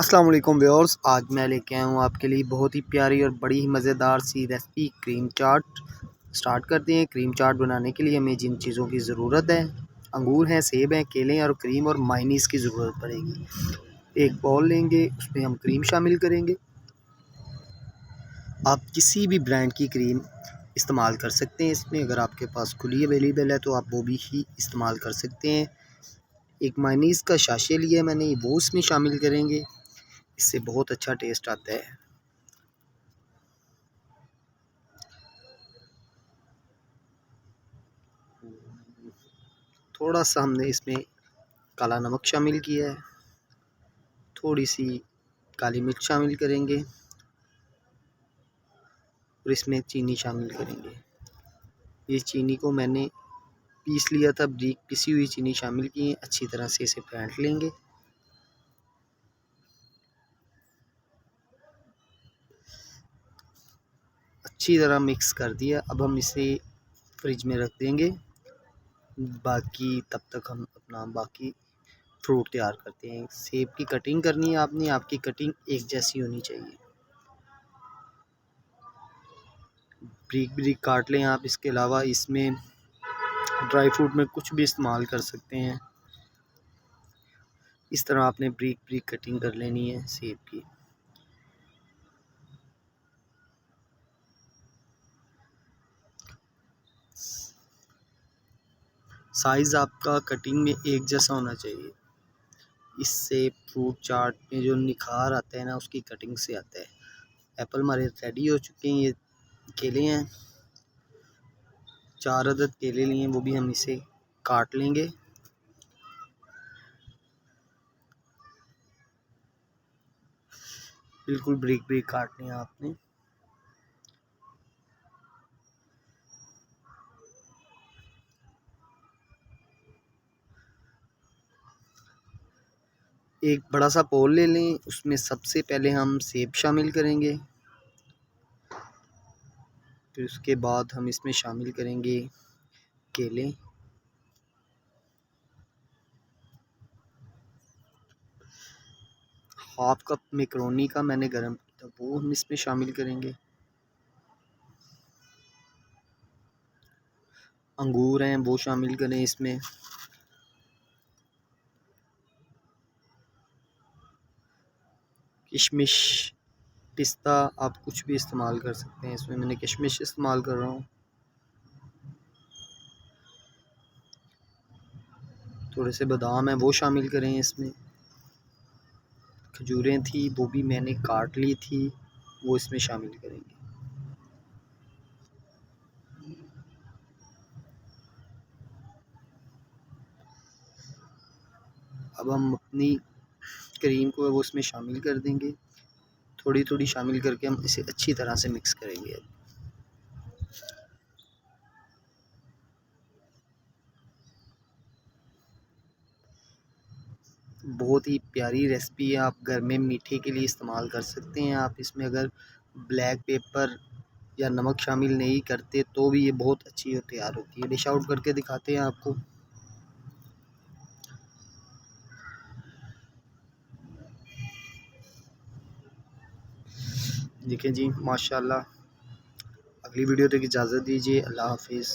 अस्सलाम वालेकुम व्यूअर्स, आज मैं लेके आया हूँ आपके लिए बहुत ही प्यारी और बड़ी ही मज़ेदार सी रेसिपी क्रीम चाट। स्टार्ट करते हैं। क्रीम चाट बनाने के लिए हमें जिन चीज़ों की ज़रूरत है, अंगूर हैं, सेब हैं, केले हैं और क्रीम और मायनीज़ की ज़रूरत पड़ेगी। एक बाउल लेंगे, उसमें हम क्रीम शामिल करेंगे। आप किसी भी ब्रांड की क्रीम इस्तेमाल कर सकते हैं इसमें। अगर आपके पास खुली अवेलेबल है तो आप वो भी ही इस्तेमाल कर सकते हैं। एक मायनीज़ का शाशे लिया मैंने, वो इसमें शामिल करेंगे, इससे बहुत अच्छा टेस्ट आता है। थोड़ा सा हमने इसमें काला नमक शामिल किया है, थोड़ी सी काली मिर्च शामिल करेंगे और इसमें चीनी शामिल करेंगे। ये चीनी को मैंने पीस लिया था, बारीक पिसी हुई चीनी शामिल की है। अच्छी तरह से इसे फेंट लेंगे। अच्छी तरह मिक्स कर दिया। अब हम इसे फ्रिज में रख देंगे, बाकी तब तक हम अपना बाकी फ्रूट तैयार करते हैं। सेब की कटिंग करनी है आपने, आपकी कटिंग एक जैसी होनी चाहिए। ब्रीक ब्रीक काट लें आप। इसके अलावा इसमें ड्राई फ्रूट में कुछ भी इस्तेमाल कर सकते हैं। इस तरह आपने ब्रीक ब्रीक कटिंग कर लेनी है सेब की। साइज़ आपका कटिंग में एक जैसा होना चाहिए। इससे फ्रूट चाट में जो निखार आता है ना, उसकी कटिंग से आता है। एप्पल हमारे रेडी हो चुके हैं। ये केले हैं, 4 अदद केले लिए हैं, वो भी हम इसे काट लेंगे। बिल्कुल ब्रीक ब्रीक काटने हैं आपने। एक बड़ा सा बोल ले लें, उसमें सबसे पहले हम सेब शामिल करेंगे, फिर उसके बाद हम इसमें शामिल करेंगे केले, हाफ कप मैक्रोनी का मैंने गरम किया था, वो हम इसमें शामिल करेंगे। अंगूर हैं, वो शामिल करें इसमें। किशमिश, पिस्ता, आप कुछ भी इस्तेमाल कर सकते हैं इसमें। मैंने किशमिश इस्तेमाल कर रहा हूँ। थोड़े से बादाम हैं, वो शामिल करें इसमें। खजूरें थी, वो भी मैंने काट ली थी, वो इसमें शामिल करेंगे। अब हम अपनी क्रीम को वो उसमें शामिल कर देंगे। थोड़ी थोड़ी शामिल करके हम इसे अच्छी तरह से मिक्स करेंगे। बहुत ही प्यारी रेसिपी है, आप घर में मीठे के लिए इस्तेमाल कर सकते हैं। आप इसमें अगर ब्लैक पेपर या नमक शामिल नहीं करते तो भी ये बहुत अच्छी और तैयार होती है। डिश आउट करके दिखाते हैं आपको। देखें जी, माशाल्लाह। अगली वीडियो तक इजाज़त दीजिए। अल्लाह हाफिज़।